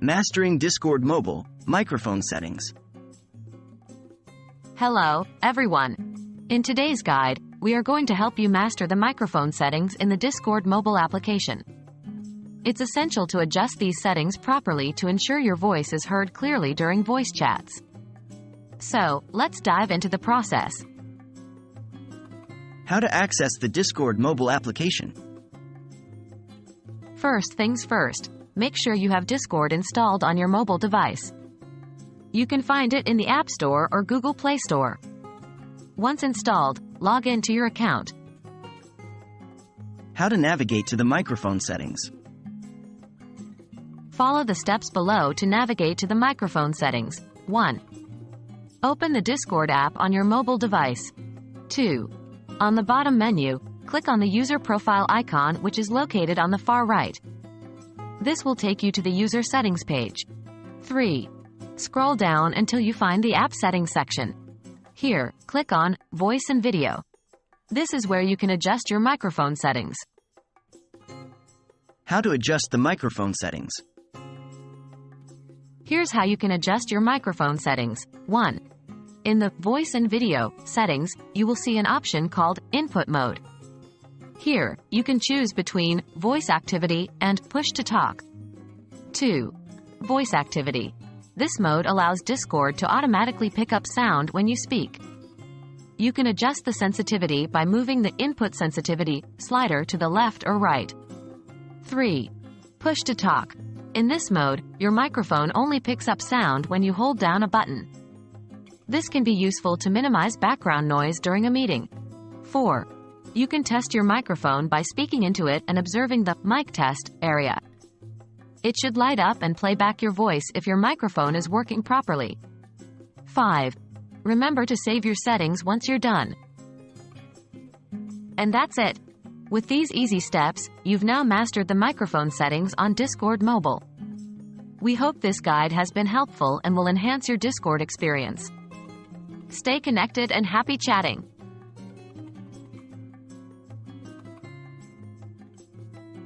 Mastering Discord Mobile Microphone Settings. Hello, everyone. In today's guide, we are going to help you master the microphone settings in the Discord mobile application. It's essential to adjust these settings properly to ensure your voice is heard clearly during voice chats. So, let's dive into the process. How to access the Discord mobile application. First things first, make sure you have Discord installed on your mobile device. You can find it in the App Store or Google Play Store. Once installed, log in to your account. How to navigate to the microphone settings. Follow the steps below to navigate to the microphone settings. 1. Open the Discord app on your mobile device. 2. On the bottom menu, click on the user profile icon, which is located on the far right. This will take you to the user settings page. 3. Scroll down until you find the app settings section. Here, click on Voice and Video. This is where you can adjust your microphone settings. How to adjust the microphone settings. Here's how you can adjust your microphone settings. 1. In the Voice and Video settings, you will see an option called Input Mode. Here, you can choose between Voice Activity and Push to Talk. 2. Voice Activity. This mode allows Discord to automatically pick up sound when you speak. You can adjust the sensitivity by moving the Input Sensitivity slider to the left or right. 3. Push to Talk. In this mode, your microphone only picks up sound when you hold down a button. This can be useful to minimize background noise during a meeting. 4. You can test your microphone by speaking into it and observing the mic test area. It should light up and play back your voice if your microphone is working properly. 5. Remember to save your settings once you're done. And that's it. With these easy steps, you've now mastered the microphone settings on Discord Mobile. We hope this guide has been helpful and will enhance your Discord experience. Stay connected and happy chatting!